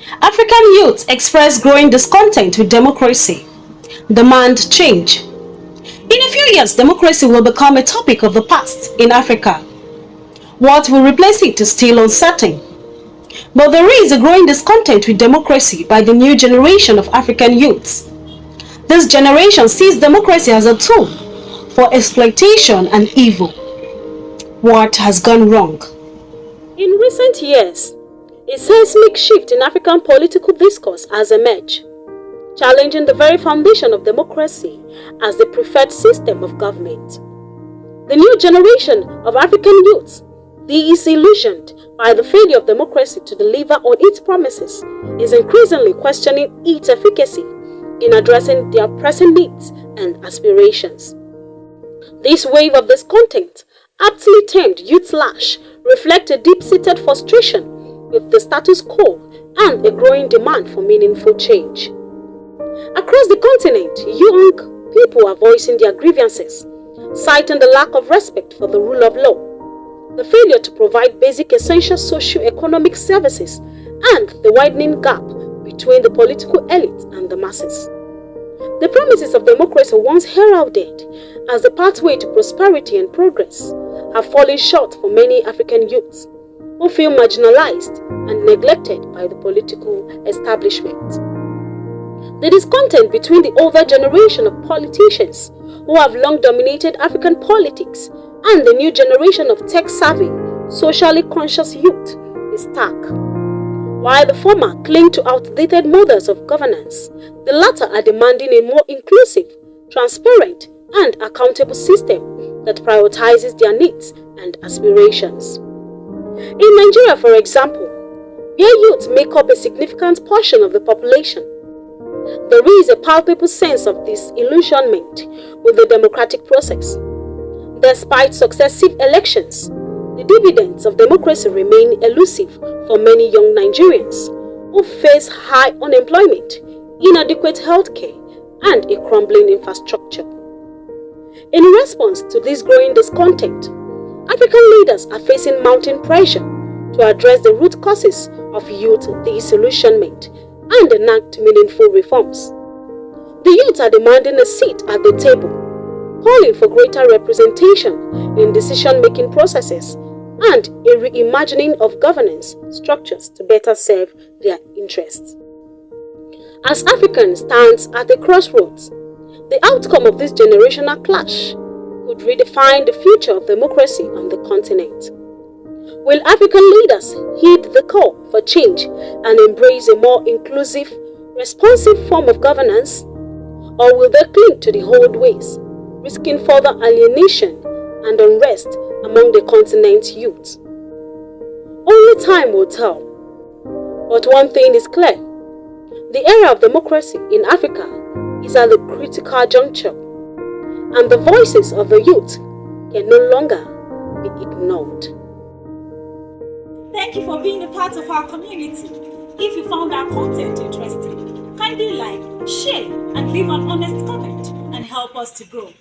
African youth express growing discontent with democracy, demand change. In a few years, democracy will become a topic of the past in Africa. What will replace it is still uncertain. But there is a growing discontent with democracy by the new generation of African youths. This generation sees democracy as a tool for exploitation and evil. What has gone wrong? In recent years, a seismic shift in African political discourse has emerged, challenging the very foundation of democracy as the preferred system of government. The new generation of African youths, disillusioned by the failure of democracy to deliver on its promises, is increasingly questioning its efficacy in addressing their pressing needs and aspirations. This wave of discontent, aptly termed youth lash, reflects a deep-seated frustration with the status quo and a growing demand for meaningful change. Across the continent, young people are voicing their grievances, citing the lack of respect for the rule of law, the failure to provide basic essential socio-economic services, and the widening gap between the political elite and the masses. The promises of democracy once heralded as the pathway to prosperity and progress have fallen short for many African youths who feel marginalized and neglected by the political establishment. The discontent between the older generation of politicians who have long dominated African politics and the new generation of tech-savvy, socially conscious youth is stark. While the former cling to outdated models of governance, the latter are demanding a more inclusive, transparent, and accountable system that prioritizes their needs and aspirations. In Nigeria, for example, where youth make up a significant portion of the population, there is a palpable sense of disillusionment with the democratic process. Despite successive elections, the dividends of democracy remain elusive for many young Nigerians who face high unemployment, inadequate healthcare, and a crumbling infrastructure. In response to this growing discontent, African leaders are facing mounting pressure to address the root causes of youth disillusionment and enact meaningful reforms. The youth are demanding a seat at the table, calling for greater representation in decision-making processes and a reimagining of governance structures to better serve their interests. As Africans stand at a crossroads, the outcome of this generational clash could redefine the future of democracy on the continent. Will African leaders heed the call for change and embrace a more inclusive, responsive form of governance? Or will they cling to the old ways, risking further alienation and unrest among the continent's youth? Only time will tell. But one thing is clear. The era of democracy in Africa is at the critical juncture, and the voices of the youth can no longer be ignored. Thank you for being a part of our community. If you found our content interesting, kindly like, share, and leave an honest comment and help us to grow.